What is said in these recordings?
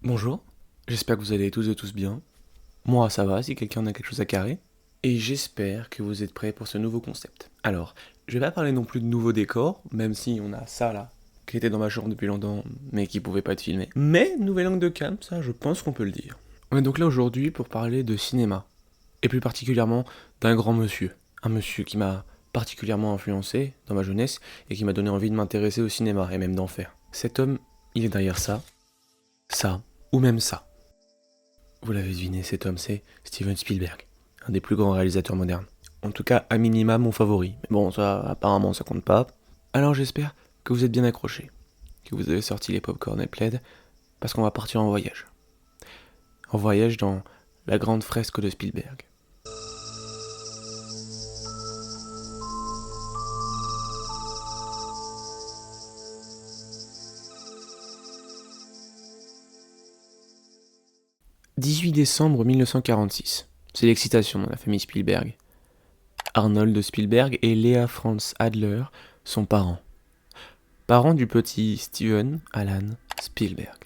Bonjour, j'espère que vous allez tous et tous bien. Moi ça va si quelqu'un a quelque chose à carrer. Et j'espère que vous êtes prêts pour ce nouveau concept. Alors, je vais pas parler non plus de nouveaux décors, même si on a ça là, qui était dans ma chambre depuis longtemps, mais qui pouvait pas être filmé. Mais nouvelle angle de cam, ça je pense qu'on peut le dire. On est donc là aujourd'hui pour parler de cinéma. Et plus particulièrement d'un grand monsieur. Un monsieur qui m'a particulièrement influencé dans ma jeunesse et qui m'a donné envie de m'intéresser au cinéma et même d'en faire. Cet homme, il est derrière ça, ou même ça. Vous l'avez deviné, cet homme, c'est Steven Spielberg, un des plus grands réalisateurs modernes. En tout cas, à minima, mon favori. Mais bon, ça, apparemment, ça compte pas. Alors j'espère que vous êtes bien accrochés, que vous avez sorti les popcorn et plaid, parce qu'on va partir en voyage. En voyage dans la grande fresque de Spielberg. 18 décembre 1946. C'est l'excitation dans la famille Spielberg. Arnold Spielberg et Lea Franz Adler sont parents. Parents du petit Steven Alan Spielberg.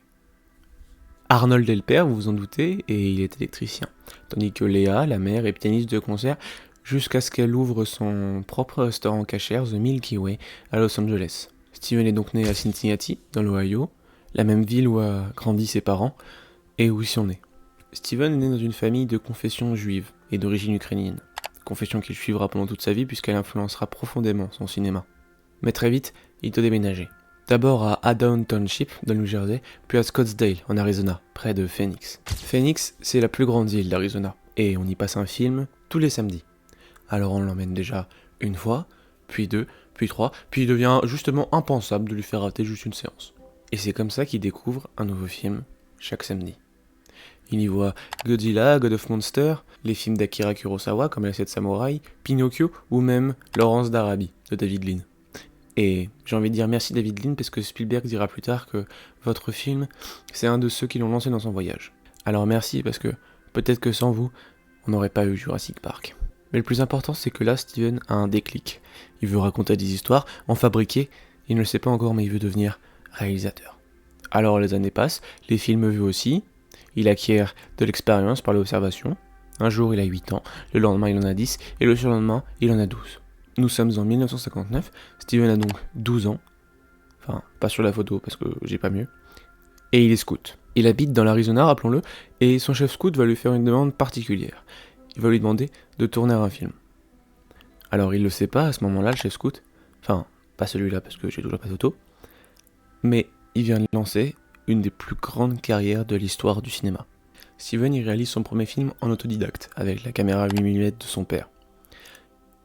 Arnold est le père, vous vous en doutez, et il est électricien. Tandis que Lea, la mère, est pianiste de concert jusqu'à ce qu'elle ouvre son propre restaurant cachère, The Milky Way, à Los Angeles. Steven est donc né à Cincinnati, dans l'Ohio, la même ville où a grandi ses parents, et où ils sont nés. Steven est né dans une famille de confession juive et d'origine ukrainienne. Confession qu'il suivra pendant toute sa vie puisqu'elle influencera profondément son cinéma. Mais très vite, il doit déménager. D'abord à Haddon Township, dans le New Jersey, puis à Scottsdale, en Arizona, près de Phoenix. Phoenix, c'est la plus grande île d'Arizona, et on y passe un film tous les samedis. Alors on l'emmène déjà une fois, puis deux, puis trois, puis il devient justement impensable de lui faire rater juste une séance. Et c'est comme ça qu'il découvre un nouveau film chaque samedi. Il y voit Godzilla, God of Monster, les films d'Akira Kurosawa comme Les 7 Samouraïs, Pinocchio ou même Lawrence d'Arabie de David Lean. Et j'ai envie de dire merci David Lean parce que Spielberg dira plus tard que votre film, c'est un de ceux qui l'ont lancé dans son voyage. Alors merci parce que peut-être que sans vous, on n'aurait pas eu Jurassic Park. Mais le plus important c'est que là Steven a un déclic. Il veut raconter des histoires, en fabriquer, il ne le sait pas encore mais il veut devenir réalisateur. Alors les années passent, les films vus aussi. Il acquiert de l'expérience par l'observation. Un jour, il a 8 ans, le lendemain, il en a 10, et le surlendemain, il en a 12. Nous sommes en 1959, Steven a donc 12 ans, enfin, pas sur la photo parce que j'ai pas mieux, et il est scout. Il habite dans l'Arizona, rappelons-le, et son chef scout va lui faire une demande particulière. Il va lui demander de tourner un film. Alors, il le sait pas à ce moment-là, le chef scout, enfin, pas celui-là parce que j'ai toujours pas de photo, mais il vient de lancer une des plus grandes carrières de l'histoire du cinéma. Steven y réalise son premier film en autodidacte, avec la caméra 8 mm de son père.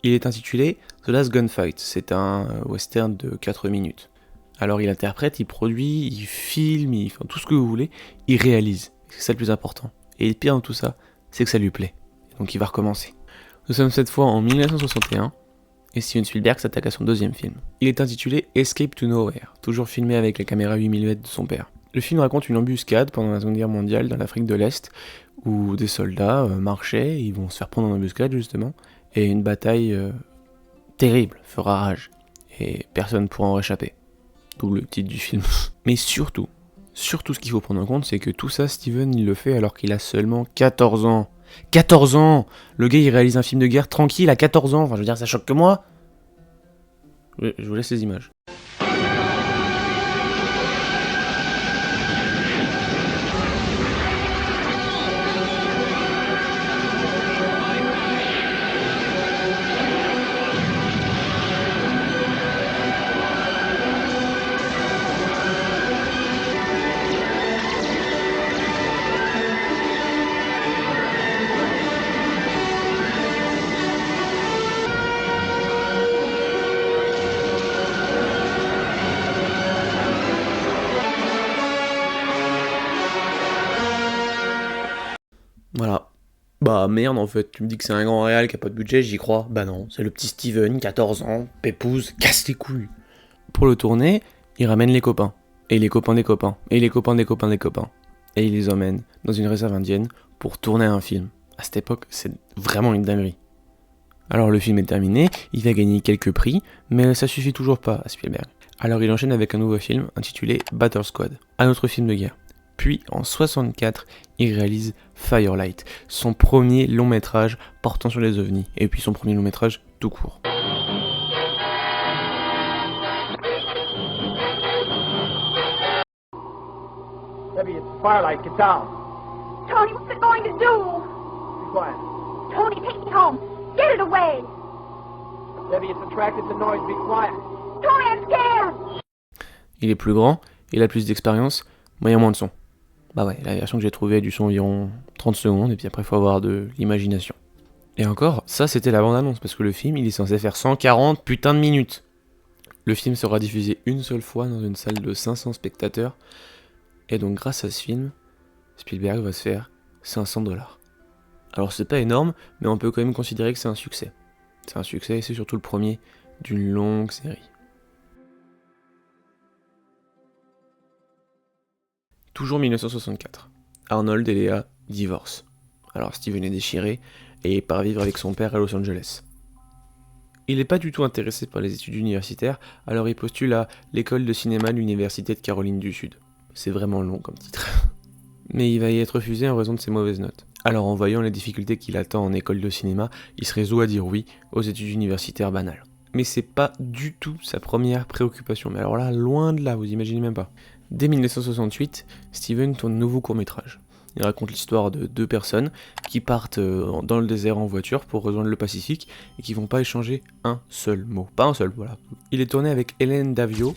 Il est intitulé The Last Gunfight, c'est un western de 4 minutes. Alors il interprète, il produit, il filme, il fait tout ce que vous voulez, il réalise, c'est ça le plus important. Et le pire dans tout ça, c'est que ça lui plaît. Donc il va recommencer. Nous sommes cette fois en 1961, et Steven Spielberg s'attaque à son deuxième film. Il est intitulé Escape to Nowhere, toujours filmé avec la caméra 8 mm de son père. Le film raconte une embuscade pendant la Seconde Guerre mondiale dans l'Afrique de l'Est, où des soldats marchaient, ils vont se faire prendre en embuscade justement, et une bataille terrible fera rage, et personne ne pourra en réchapper. D'où le titre du film. Mais surtout ce qu'il faut prendre en compte, c'est que tout ça, Steven, il le fait alors qu'il a seulement 14 ans. 14 ans! Le gars, il réalise un film de guerre tranquille à 14 ans, enfin je veux dire, ça choque que moi. Je vous laisse les images. Voilà. Bah merde en fait, tu me dis que c'est un grand réal qui a pas de budget, j'y crois. Bah non, c'est le petit Steven, 14 ans, pépouze, casse les couilles. Pour le tourner, il ramène les copains. Et les copains des copains. Et les copains des copains des copains. Et il les emmène dans une réserve indienne pour tourner un film. À cette époque, c'est vraiment une dinguerie. Alors le film est terminé, il va gagner quelques prix, mais ça suffit toujours pas à Spielberg. Alors il enchaîne avec un nouveau film intitulé Battle Squad, un autre film de guerre. Puis en 64, il réalise Firelight, son premier long métrage portant sur les ovnis, et puis son premier long métrage tout court. Debbie, it's Firelight. Get down. Tony, what's it going to do? Be quiet. Tony, take me home. Get it away. Debbie, it's attracted to noise. Be quiet. Tony, I'm scared. Il est plus grand, il a plus d'expérience, mais il y a moins de son. Bah ouais, la version que j'ai trouvée a du son environ 30 secondes, et puis après il faut avoir de l'imagination. Et encore, ça c'était la bande-annonce, parce que le film il est censé faire 140 putains de minutes. Le film sera diffusé une seule fois dans une salle de 500 spectateurs, et donc grâce à ce film, Spielberg va se faire 500$. Alors c'est pas énorme, mais on peut quand même considérer que c'est un succès. C'est un succès et c'est surtout le premier d'une longue série. Toujours 1964. Arnold et Léa divorcent. Alors Steven est déchiré et part vivre avec son père à Los Angeles. Il n'est pas du tout intéressé par les études universitaires, alors il postule à l'école de cinéma de l'Université de Caroline du Sud. C'est vraiment long comme titre. Mais il va y être refusé en raison de ses mauvaises notes. Alors en voyant les difficultés qu'il attend en école de cinéma, il se résout à dire oui aux études universitaires banales. Mais c'est pas du tout sa première préoccupation. Mais alors là, loin de là, vous imaginez même pas. Dès 1968, Steven tourne un nouveau court-métrage. Il raconte l'histoire de deux personnes qui partent dans le désert en voiture pour rejoindre le Pacifique et qui vont pas échanger un seul mot. Pas un seul, voilà. Il est tourné avec Hélène Davio,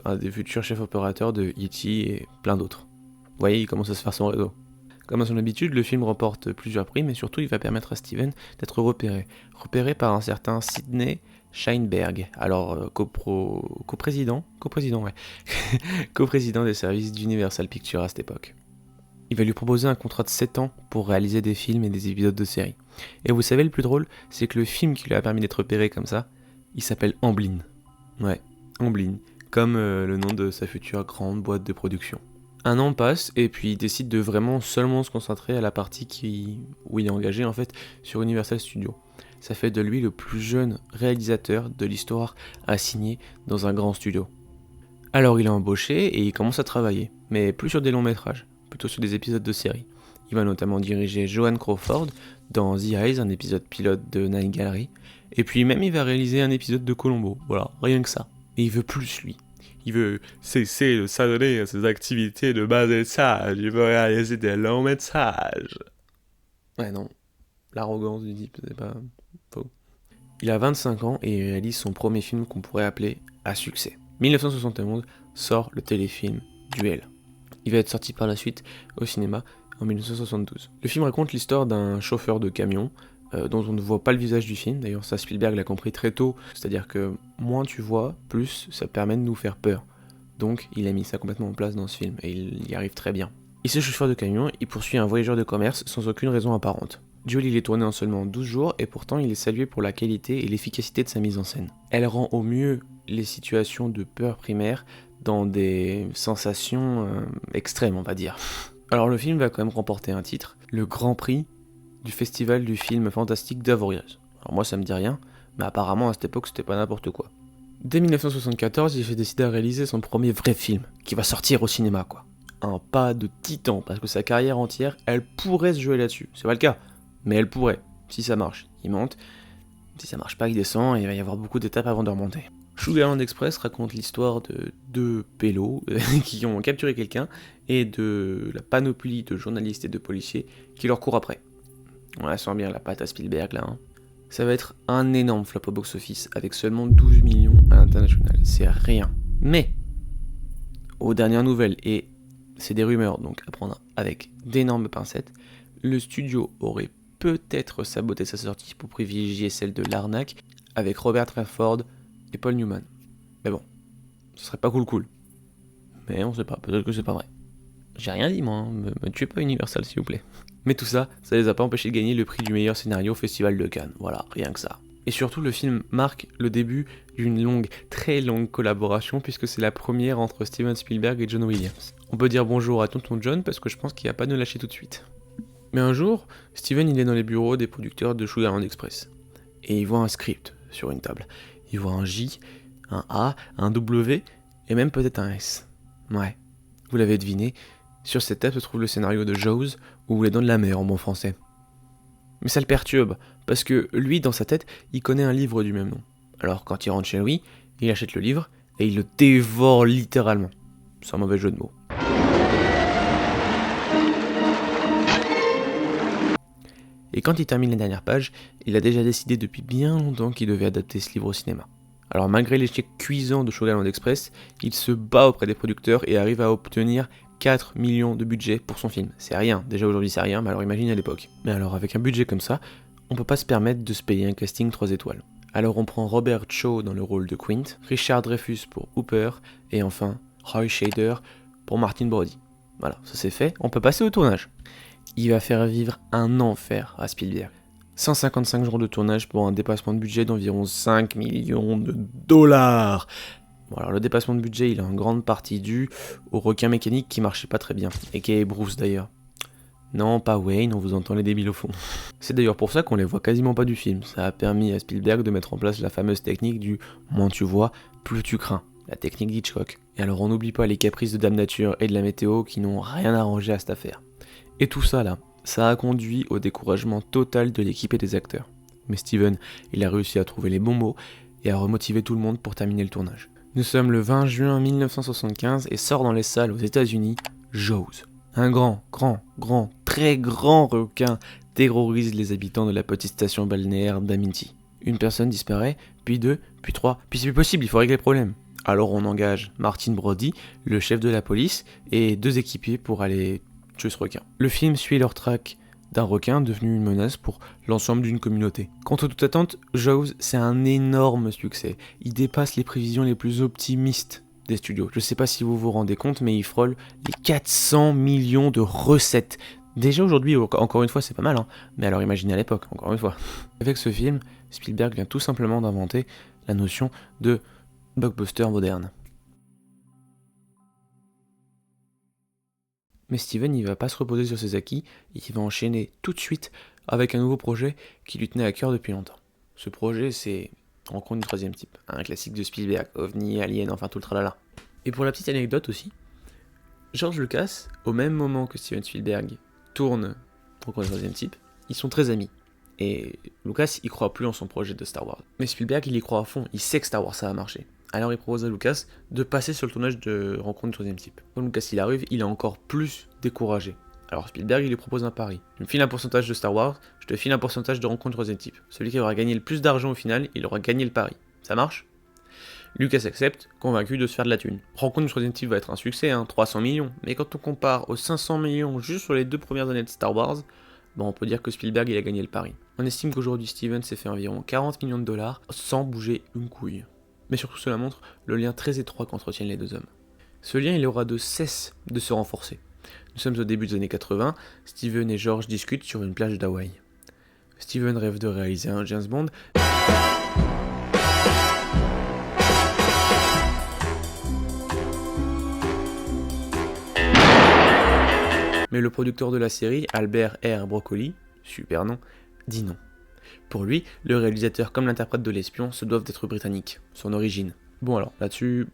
un des futurs chefs opérateurs de E.T. et plein d'autres. Vous voyez, il commence à se faire son réseau. Comme à son habitude, le film remporte plusieurs prix, mais surtout il va permettre à Steven d'être repéré. Repéré par un certain Sidney Sheinberg, alors coprésident des services d'Universal Pictures à cette époque. Il va lui proposer un contrat de 7 ans pour réaliser des films et des épisodes de séries. Et vous savez le plus drôle, c'est que le film qui lui a permis d'être repéré comme ça, il s'appelle Amblin. Ouais, Amblin, comme le nom de sa future grande boîte de production. Un an passe et puis il décide de vraiment seulement se concentrer à la partie où il est engagé en fait sur Universal Studios. Ça fait de lui le plus jeune réalisateur de l'histoire à signer dans un grand studio. Alors il est embauché et il commence à travailler, mais plus sur des longs métrages, plutôt sur des épisodes de série. Il va notamment diriger Joan Crawford dans The Eyes, un épisode pilote de Night Gallery, et puis même il va réaliser un épisode de Columbo, voilà, rien que ça. Et il veut plus lui. Il veut cesser de s'adonner à ses activités de bas étage, il veut réaliser des longs métrages. Ouais non, l'arrogance du type, c'est pas faux. Il a 25 ans et il réalise son premier film qu'on pourrait appeler à succès. 1971 sort le téléfilm Duel. Il va être sorti par la suite au cinéma en 1972. Le film raconte l'histoire d'un chauffeur de camion dont on ne voit pas le visage du film. D'ailleurs, ça Spielberg l'a compris très tôt, c'est-à-dire que moins tu vois, plus ça permet de nous faire peur. Donc il a mis ça complètement en place dans ce film et il y arrive très bien. Et ce chauffeur de camion, il poursuit un voyageur de commerce sans aucune raison apparente. Duel il est tourné en seulement 12 jours et pourtant il est salué pour la qualité et l'efficacité de sa mise en scène. Elle rend au mieux les situations de peur primaire dans des sensations extrêmes, on va dire. Alors le film va quand même remporter un titre, le Grand Prix du Festival du film fantastique d'Avoriaz. Alors moi ça me dit rien, mais apparemment à cette époque c'était pas n'importe quoi. Dès 1974, il s'est décidé à réaliser son premier vrai film, qui va sortir au cinéma quoi. Un pas de titan, parce que sa carrière entière, elle pourrait se jouer là-dessus. C'est pas le cas, mais elle pourrait. Si ça marche, il monte. Si ça marche pas, il descend, et il va y avoir beaucoup d'étapes avant de remonter. Sugarland Express raconte l'histoire de deux pélos qui ont capturé quelqu'un et de la panoplie de journalistes et de policiers qui leur courent après. On la sent bien la patte à Spielberg là. Hein. Ça va être un énorme flop au box-office avec seulement 12 millions à l'international. C'est rien. Mais, aux dernières nouvelles, et c'est des rumeurs donc à prendre avec d'énormes pincettes, le studio aurait peut-être saboté sa sortie pour privilégier celle de l'arnaque avec Robert Redford et Paul Newman. Mais bon, ce serait pas cool. Mais on sait pas, peut-être que c'est pas vrai. J'ai rien dit moi, hein. Me tuez pas Universal s'il vous plaît. Mais tout ça, ça les a pas empêchés de gagner le prix du meilleur scénario au Festival de Cannes. Voilà, rien que ça. Et surtout, le film marque le début d'une très longue collaboration puisque c'est la première entre Steven Spielberg et John Williams. On peut dire bonjour à tonton John parce que je pense qu'il va pas nous lâcher tout de suite. Mais un jour, Steven il est dans les bureaux des producteurs de Sugarland Express. Et il voit un script sur une table. Il voit un J, un A, un W et même peut-être un S. Ouais, vous l'avez deviné, Sur cette table se trouve le scénario de Jaws, ou Les Dents de la Mer en bon français. Mais ça le perturbe, parce que lui, dans sa tête, il connaît un livre du même nom. Alors quand il rentre chez lui, il achète le livre, et il le dévore littéralement. C'est un mauvais jeu de mots. Et quand il termine la dernière page, il a déjà décidé depuis bien longtemps qu'il devait adapter ce livre au cinéma. Alors malgré l'échec cuisant de Sugarland Express, il se bat auprès des producteurs et arrive à obtenir 4 millions de budget pour son film. C'est rien, déjà aujourd'hui c'est rien, mais alors imagine à l'époque. Mais alors avec un budget comme ça, on peut pas se permettre de se payer un casting 3 étoiles. Alors on prend Robert Shaw dans le rôle de Quint, Richard Dreyfuss pour Hooper, et enfin Roy Scheider pour Martin Brody. Voilà, ça c'est fait, on peut passer au tournage. Il va faire vivre un enfer à Spielberg. 155 jours de tournage pour un dépassement de budget d'environ 5 millions de dollars. Bon alors le dépassement de budget il est en grande partie dû au requin mécanique qui marchait pas très bien, et qui est Bruce d'ailleurs. Non, pas Wayne, on vous entend les débiles au fond. C'est d'ailleurs pour ça qu'on les voit quasiment pas du film. Ça a permis à Spielberg de mettre en place la fameuse technique du moins tu vois, plus tu crains. La technique d'Hitchcock. Et alors on n'oublie pas les caprices de Dame Nature et de la météo qui n'ont rien arrangé à cette affaire. Et tout ça là, ça a conduit au découragement total de l'équipe et des acteurs. Mais Steven, il a réussi à trouver les bons mots et à remotiver tout le monde pour terminer le tournage. Nous sommes le 20 juin 1975 et sort dans les salles aux États-Unis Jaws. Un très grand requin terrorise les habitants de la petite station balnéaire d'Amity. Une personne disparaît, puis deux, puis trois, puis c'est plus possible, il faut régler le problème. Alors on engage Martin Brody, le chef de la police, et 2 équipiers pour aller tuer ce requin. Le film suit leur traque d'un requin devenu une menace pour l'ensemble d'une communauté. Contre toute attente, Jaws, c'est un énorme succès. Il dépasse les prévisions les plus optimistes des studios. Je sais pas si vous vous rendez compte, mais il frôle les 400 millions de recettes. Déjà aujourd'hui, encore une fois, c'est pas mal, hein. Mais alors imaginez à l'époque, encore une fois. Avec ce film, Spielberg vient tout simplement d'inventer la notion de blockbuster moderne. Mais Steven, il va pas se reposer sur ses acquis, il va enchaîner tout de suite avec un nouveau projet qui lui tenait à cœur depuis longtemps. Ce projet, c'est Rencontre du troisième type, un classique de Spielberg, OVNI, Alien, enfin tout le tralala. Et pour la petite anecdote aussi, George Lucas, au même moment que Steven Spielberg tourne Rencontre du troisième type, ils sont très amis. Et Lucas, il croit plus en son projet de Star Wars. Mais Spielberg, il y croit à fond, il sait que Star Wars ça va marcher. Alors il propose à Lucas de passer sur le tournage de Rencontre du troisième type. Quand Lucas il arrive, il est encore plus découragé. Alors Spielberg il lui propose un pari. Tu me files un pourcentage de Star Wars, je te file un pourcentage de Rencontre du troisième type. Celui qui aura gagné le plus d'argent au final, il aura gagné le pari. Ça marche ? Lucas accepte, convaincu de se faire de la thune. Rencontre du troisième type va être un succès, 300 millions. Mais quand on compare aux 500 millions juste sur les 2 premières années de Star Wars, on peut dire que Spielberg il a gagné le pari. On estime qu'aujourd'hui Steven s'est fait environ 40 millions de dollars sans bouger une couille. Mais surtout cela montre le lien très étroit qu'entretiennent les 2 hommes. Ce lien il aura de cesse de se renforcer. Nous sommes au début des années 80, Steven et George discutent sur une plage d'Hawaï. Steven rêve de réaliser un James Bond. Mais le producteur de la série, Albert R. Broccoli, super nom, dit non. Pour lui, le réalisateur comme l'interprète de l'espion se doivent d'être britanniques, son origine. Bon alors, là-dessus,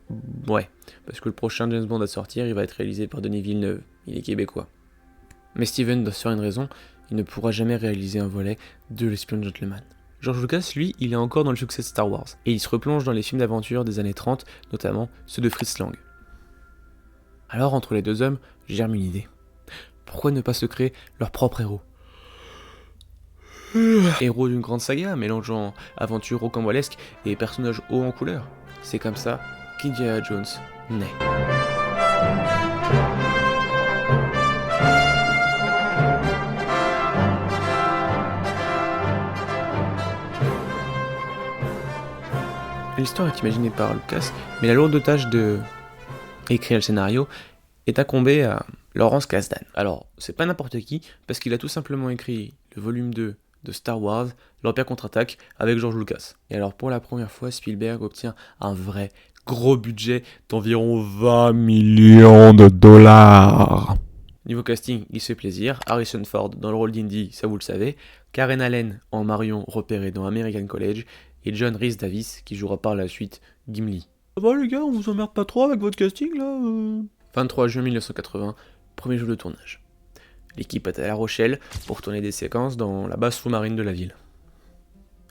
ouais, parce que le prochain James Bond à sortir, il va être réalisé par Denis Villeneuve, il est québécois. Mais Steven doit se faire une raison, il ne pourra jamais réaliser un volet de l'espion gentleman. George Lucas, lui, il est encore dans le succès de Star Wars, et il se replonge dans les films d'aventure des années 30, notamment ceux de Fritz Lang. Alors, entre les 2 hommes, germe une idée. Pourquoi ne pas se créer leur propre héros ? Héros d'une grande saga, mélangeant aventure rocambolesque et personnages hauts en couleur. C'est comme ça qu'Indiana Jones naît. L'histoire est imaginée par Lucas, mais la lourde tâche de écrire le scénario est incombée à Lawrence Kasdan. Alors, c'est pas n'importe qui, parce qu'il a tout simplement écrit le volume 2 de Star Wars, l'Empire contre-attaque, avec George Lucas. Et alors, pour la première fois, Spielberg obtient un vrai gros budget d'environ 20 millions de dollars. Niveau casting, il se fait plaisir. Harrison Ford dans le rôle d'Indy, ça vous le savez. Karen Allen en Marion repérée dans American College. Et John Rhys Davies qui jouera par la suite Gimli. Ça va les gars, on vous emmerde pas trop avec votre casting là 23 juin 1980, Premier jour de tournage. L'équipe est à La Rochelle pour tourner des séquences dans la base sous-marine de la ville.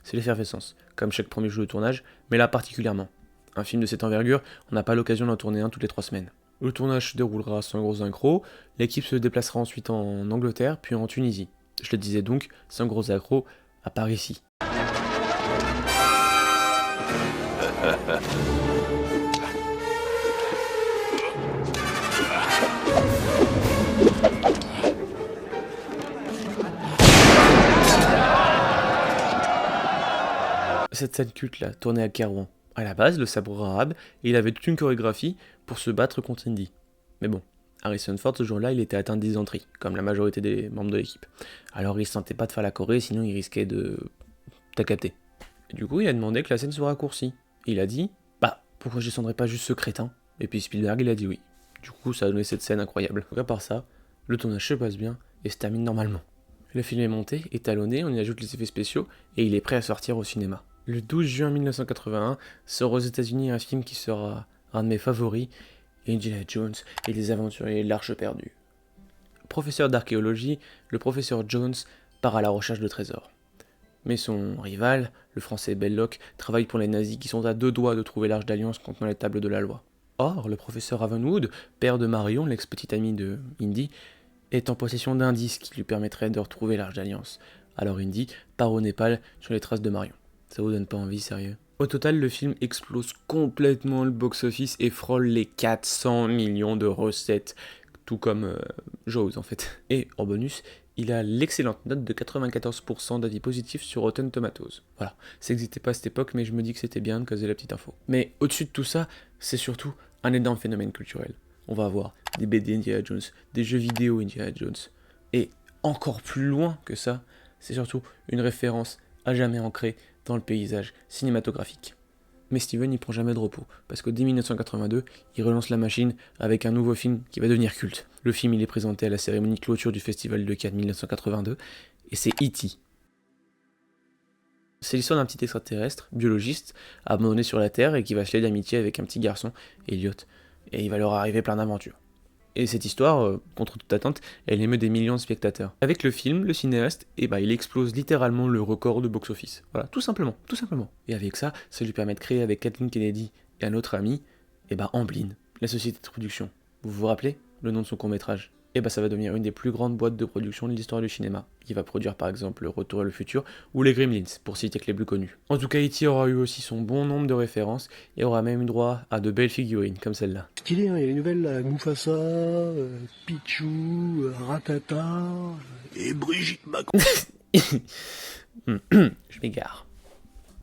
C'est l'effervescence, comme chaque premier jour de tournage, mais là particulièrement. Un film de cette envergure, on n'a pas l'occasion d'en tourner un toutes les 3 semaines. Le tournage se déroulera sans gros accros, l'équipe se déplacera ensuite en Angleterre, puis en Tunisie. Je le disais donc, sans gros accros, à part ici. Cette scène culte là, tournée à Kairouan. À la base, le sabre arabe, et il avait toute une chorégraphie pour se battre contre Indy. Mais bon, Harrison Ford ce jour-là, il était atteint de dysenterie, comme la majorité des membres de l'équipe. Alors il se sentait pas de faire la choré, sinon il risquait de... T'as capté. Et du coup, il a demandé que la scène soit raccourcie. Il a dit, pourquoi je descendrais pas juste ce crétin? Et puis Spielberg, il a dit oui. Du coup, ça a donné cette scène incroyable. Donc à part ça, le tournage se passe bien et se termine normalement. Le film est monté, étalonné, on y ajoute les effets spéciaux, et il est prêt à sortir au cinéma. Le 12 juin 1981 sort aux États-Unis un film qui sera un de mes favoris, Indiana Jones et les aventuriers de l'Arche perdue. Professeur d'archéologie, le professeur Jones part à la recherche de trésors. Mais son rival, le français Belloc, travaille pour les nazis qui sont à 2 doigts de trouver l'Arche d'Alliance contenant les tables de la loi. Or, le professeur Ravenwood, père de Marion, l'ex-petite amie de Indy, est en possession d'indices qui lui permettraient de retrouver l'Arche d'Alliance. Alors Indy part au Népal sur les traces de Marion. Ça vous donne pas envie, sérieux? Au total, le film explose complètement le box-office et frôle les 400 millions de recettes, tout comme Jaws en fait. Et en bonus, il a l'excellente note de 94% d'avis positifs sur Rotten Tomatoes. Voilà, ça n'existait pas à cette époque, mais je me dis que c'était bien de caser la petite info. Mais au-dessus de tout ça, c'est surtout un énorme phénomène culturel. On va avoir des BD Indiana Jones, des jeux vidéo Indiana Jones, et encore plus loin que ça, c'est surtout une référence à jamais ancrée dans le paysage cinématographique. Mais Steven n'y prend jamais de repos, parce que dès 1982, il relance la machine avec un nouveau film qui va devenir culte. Le film il est présenté à la cérémonie de clôture du Festival de Cannes 1982, et c'est E.T. C'est l'histoire d'un petit extraterrestre, biologiste, abandonné sur la Terre et qui va se lier d'amitié avec un petit garçon, Elliot, et il va leur arriver plein d'aventures. Et cette histoire, contre toute attente, elle émeut des millions de spectateurs. Avec le film, le cinéaste, il explose littéralement le record de box-office. Voilà, tout simplement, tout simplement. Et avec ça, ça lui permet de créer avec Kathleen Kennedy et un autre ami, Amblin, la société de production. Vous vous rappelez le nom de son court-métrage? Ça va devenir une des plus grandes boîtes de production de l'histoire du cinéma, qui va produire par exemple Le Retour à le futur ou Les Gremlins, pour citer que les plus connus. En tout cas, E.T. aura eu aussi son bon nombre de références, et aura même eu droit à de belles figurines, comme celle-là. Stylé, hein, il y a les nouvelles, là, Mufasa, Pichou, Ratata, et Brigitte Macron. Je m'égare.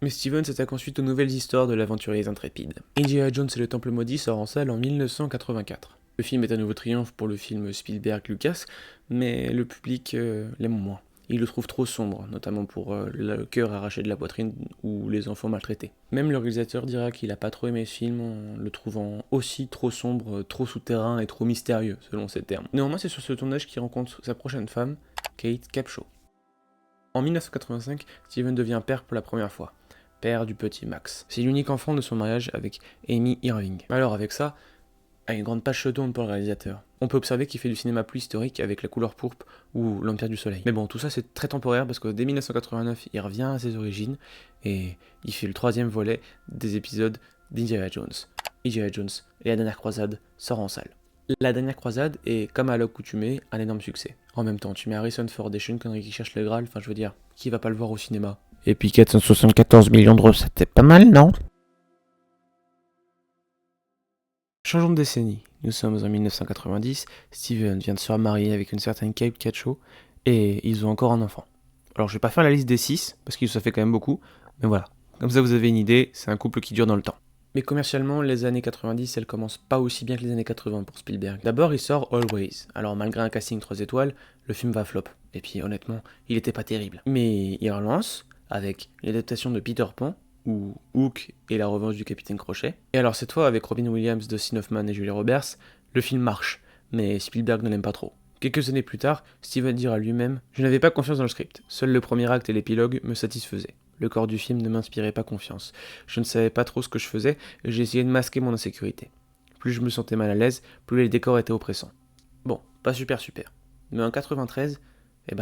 Mais Steven s'attaque ensuite aux nouvelles histoires de l'aventurier intrépide. Indiana Jones et le Temple Maudit sort en salle en 1984. Le film est un nouveau triomphe pour le film Spielberg-Lucas, mais le public l'aime moins. Il le trouve trop sombre, notamment pour le cœur arraché de la poitrine ou les enfants maltraités. Même le réalisateur dira qu'il a pas trop aimé ce film en le trouvant aussi trop sombre, trop souterrain et trop mystérieux, selon ses termes. Néanmoins, c'est sur ce tournage qu'il rencontre sa prochaine femme, Kate Capshaw. En 1985, Steven devient père pour la première fois. Père du petit Max. C'est l'unique enfant de son mariage avec Amy Irving. Alors avec ça, une grande page se tourne pour le réalisateur. On peut observer qu'il fait du cinéma plus historique avec La Couleur pourpre ou L'Empire du Soleil. Mais bon, tout ça c'est très temporaire parce que dès 1989, il revient à ses origines et il fait le 3e volet des épisodes d'Indiana Jones. Indiana Jones et la dernière croisade sort en salle. La dernière croisade est, comme à l'accoutumée, un énorme succès. En même temps, tu mets Harrison Ford et Sean Connery qui cherchent le Graal, enfin je veux dire, qui va pas le voir au cinéma? Et puis 474 millions de recettes, c'est pas mal, non? Changeons de décennie. Nous sommes en 1990, Steven vient de se remarier avec une certaine Kate Capshaw, et ils ont encore un enfant. Alors je vais pas faire la liste des 6, parce que ça fait quand même beaucoup, mais voilà. Comme ça vous avez une idée, c'est un couple qui dure dans le temps. Mais commercialement, les années 90, elles commencent pas aussi bien que les années 80 pour Spielberg. D'abord, il sort Always. Alors malgré un casting 3 étoiles, le film va flop. Et puis honnêtement, il était pas terrible. Mais il relance avec l'adaptation de Peter Pan, ou Hook et la revanche du capitaine Crochet. Et alors cette fois, avec Robin Williams, Dustin Hoffman et Julia Roberts, le film marche, mais Spielberg ne l'aime pas trop. Quelques années plus tard, Steven dira lui-même « Je n'avais pas confiance dans le script, seul le premier acte et l'épilogue me satisfaisaient. Le corps du film ne m'inspirait pas confiance. Je ne savais pas trop ce que je faisais et j'ai essayé de masquer mon insécurité. Plus je me sentais mal à l'aise, plus les décors étaient oppressants. Bon, pas super. Mais en 93,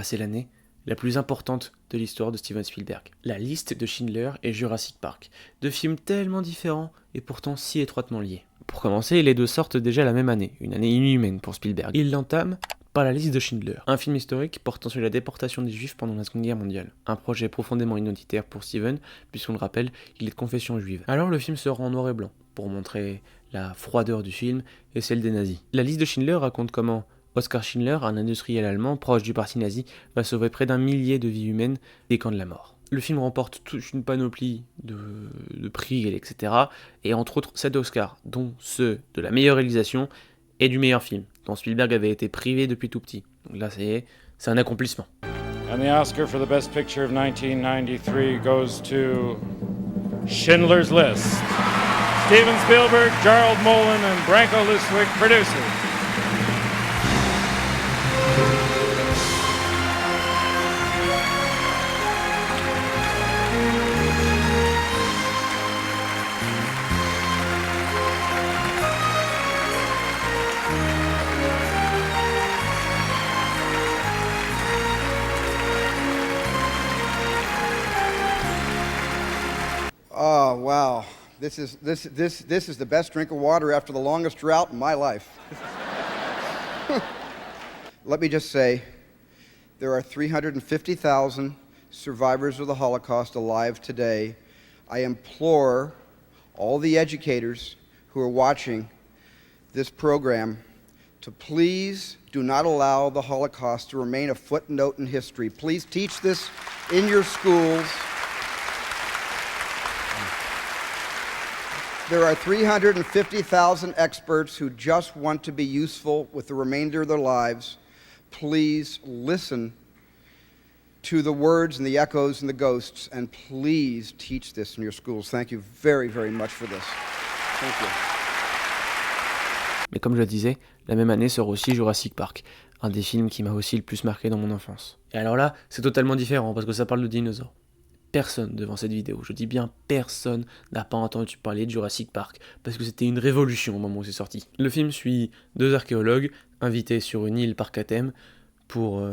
c'est l'année la plus importante de l'histoire de Steven Spielberg. La liste de Schindler et Jurassic Park. Deux films tellement différents et pourtant si étroitement liés. Pour commencer, les deux sortent déjà la même année, une année inhumaine pour Spielberg. Il l'entame par la liste de Schindler, un film historique portant sur la déportation des Juifs pendant la Seconde Guerre mondiale. Un projet profondément identitaire pour Steven, puisqu'on le rappelle, il est de confession juive. Alors le film sort en noir et blanc, pour montrer la froideur du film et celle des nazis. La liste de Schindler raconte comment Oskar Schindler, un industriel allemand proche du parti nazi, va sauver près d'1 millier de vies humaines des camps de la mort. Le film remporte toute une panoplie de prix, etc. Et entre autres 7 Oscars, dont ceux de la meilleure réalisation et du meilleur film, dont Spielberg avait été privé depuis tout petit. Donc là, c'est un accomplissement. And the Oscar for the Best Picture of 1993 goes to Schindler's List. Steven Spielberg, Gerald Molen, and Branko Luswig, producers. Oh, wow. This is the best drink of water after the longest drought in my life. Let me just say, there are 350,000 survivors of the Holocaust alive today. I implore all the educators who are watching this program to please do not allow the Holocaust to remain a footnote in history. Please teach this in your schools. There are 350,000 experts who just want to be useful with the remainder of their lives. Please listen to the words and the echoes and the ghosts, and please teach this in your schools. Thank you very, very much for this. Thank you. Mais comme je le disais, la même année sort aussi Jurassic Park, un des films qui m'a aussi le plus marqué dans mon enfance. Et alors là, c'est totalement différent parce que ça parle de dinosaures. Personne devant cette vidéo, je dis bien personne, n'a pas entendu parler de Jurassic Park, parce que c'était une révolution au moment où c'est sorti. Le film suit 2 archéologues invités sur une île parc à thème pour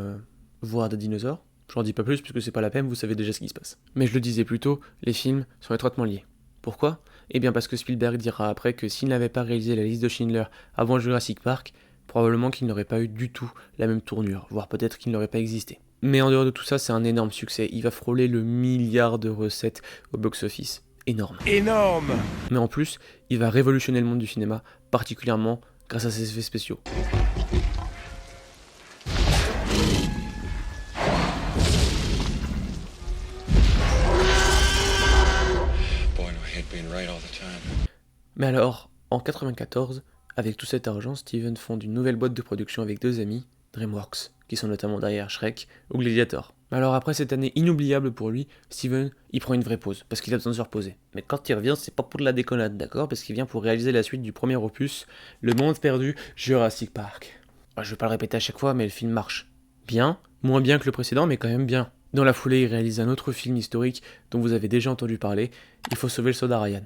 voir des dinosaures. Je n'en dis pas plus puisque c'est pas la peine, vous savez déjà ce qui se passe. Mais je le disais plus tôt, les films sont étroitement liés. Pourquoi ? Eh bien parce que Spielberg dira après que s'il n'avait pas réalisé la liste de Schindler avant Jurassic Park, probablement qu'il n'aurait pas eu du tout la même tournure, voire peut-être qu'il n'aurait pas existé. Mais en dehors de tout ça, c'est un énorme succès. Il va frôler le 1 milliard de recettes au box-office. Énorme. Énorme. Mais en plus, il va révolutionner le monde du cinéma, particulièrement grâce à ses effets spéciaux. Mais alors, en 94, avec tout cet argent, Steven fonde une nouvelle boîte de production avec 2 amis, DreamWorks, qui sont notamment derrière Shrek ou Gladiator. Alors après cette année inoubliable pour lui, Steven, il prend une vraie pause, parce qu'il a besoin de se reposer. Mais quand il revient, c'est pas pour de la déconnade, d'accord ? Parce qu'il vient pour réaliser la suite du premier opus, Le Monde Perdu, Jurassic Park. Je vais pas le répéter à chaque fois, mais le film marche. Bien, moins bien que le précédent, mais quand même bien. Dans la foulée, il réalise un autre film historique dont vous avez déjà entendu parler, Il faut sauver le soldat Ryan.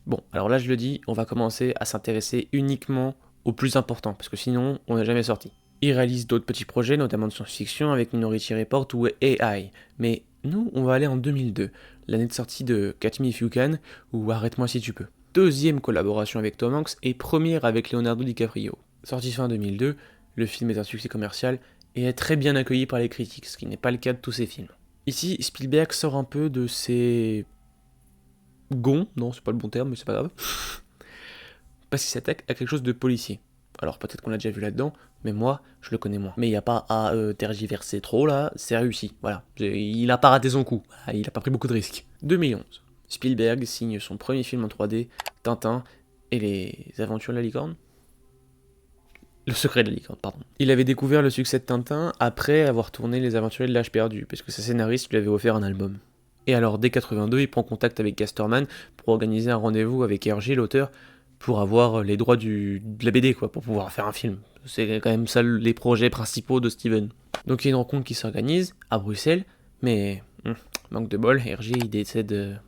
Bon, alors là je le dis, on va commencer à s'intéresser uniquement au plus important, parce que sinon, on n'est jamais sorti. Il réalise d'autres petits projets, notamment de science-fiction avec Minority Report ou AI. Mais nous, on va aller en 2002, l'année de sortie de Catch Me If You Can ou Arrête-moi si tu peux. 2e collaboration avec Tom Hanks et première avec Leonardo DiCaprio. Sorti fin 2002, le film est un succès commercial et est très bien accueilli par les critiques, ce qui n'est pas le cas de tous ses films. Ici, Spielberg sort un peu de ses gonds, non c'est pas le bon terme mais c'est pas grave, parce qu'il s'attaque à quelque chose de policier. Alors peut-être qu'on l'a déjà vu là-dedans, mais moi, je le connais moins. Mais il n'y a pas à tergiverser trop là, c'est réussi, voilà. Il a pas raté son coup, il a pas pris beaucoup de risques. 2011, Spielberg signe son premier film en 3D, Tintin et les aventures de la licorne. Le secret de la licorne, pardon. Il avait découvert le succès de Tintin après avoir tourné Les Aventuriers de l'Âge perdu, parce que sa scénariste lui avait offert un album. Et alors dès 82, il prend contact avec Casterman pour organiser un rendez-vous avec Hergé, l'auteur, pour avoir les droits de la BD, quoi, pour pouvoir faire un film. C'est quand même ça les projets principaux de Steven. Donc il y a une rencontre qui s'organise à Bruxelles, mais manque de bol, Hergé il décède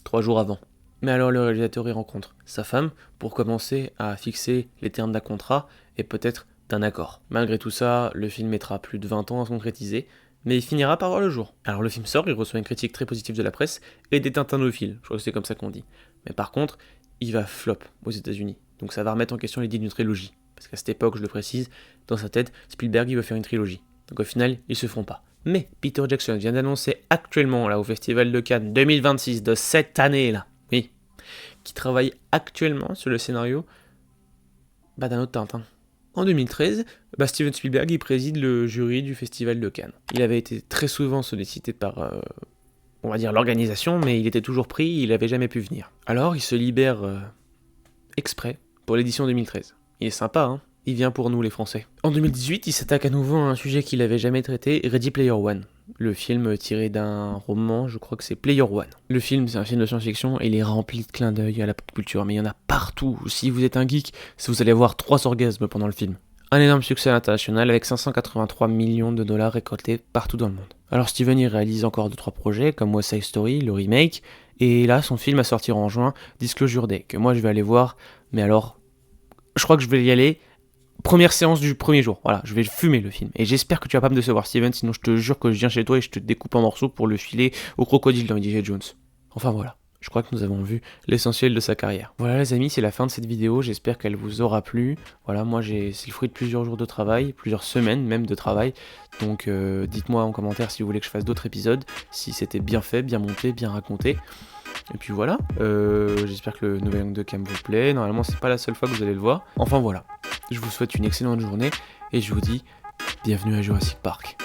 3 jours avant. Mais alors le réalisateur y rencontre sa femme pour commencer à fixer les termes d'un contrat et peut-être d'un accord. Malgré tout ça, le film mettra plus de 20 ans à se concrétiser, mais il finira par voir le jour. Alors le film sort, il reçoit une critique très positive de la presse et des tintinophiles, je crois que c'est comme ça qu'on dit. Mais par contre, il va flop aux États-Unis, donc ça va remettre en question l'idée d'une trilogie. Parce qu'à cette époque, je le précise, dans sa tête, Spielberg il veut faire une trilogie. Donc au final, ils se feront pas. Mais Peter Jackson vient d'annoncer actuellement là au Festival de Cannes 2026 de cette année là, oui, qui travaille actuellement sur le scénario d'un autre Tintin. En 2013, Steven Spielberg il préside le jury du Festival de Cannes. Il avait été très souvent sollicité par, on va dire, l'organisation, mais il était toujours pris, il n'avait jamais pu venir. Alors il se libère exprès pour l'édition 2013. Il est sympa, hein. Il vient pour nous les Français. En 2018, il s'attaque à nouveau à un sujet qu'il n'avait jamais traité, Ready Player One. Le film tiré d'un roman, je crois que c'est Player One. Le film, c'est un film de science-fiction et il est rempli de clins d'œil à la pop culture, mais il y en a partout. Si vous êtes un geek, vous allez avoir 3 orgasmes pendant le film. Un énorme succès international avec 583 millions de dollars récoltés partout dans le monde. Alors Steven y réalise encore 2-3 projets comme West Side Story, le remake, et là son film à sortir en juin, Disclosure Day, que moi je vais aller voir, mais alors, je crois que je vais y aller. Première séance du premier jour, voilà, je vais fumer le film. Et j'espère que tu vas pas me décevoir, Steven, sinon je te jure que je viens chez toi et je te découpe en morceaux pour le filer au crocodile dans Indiana Jones. Enfin voilà, je crois que nous avons vu l'essentiel de sa carrière. Voilà les amis, c'est la fin de cette vidéo, j'espère qu'elle vous aura plu. Voilà, moi c'est le fruit de plusieurs jours de travail, plusieurs semaines même de travail. Donc dites-moi en commentaire si vous voulez que je fasse d'autres épisodes, si c'était bien fait, bien monté, bien raconté. Et puis voilà, j'espère que le nouvel angle de cam vous plaît. Normalement c'est pas la seule fois que vous allez le voir. Enfin voilà, je vous souhaite une excellente journée et je vous dis bienvenue à Jurassic Park.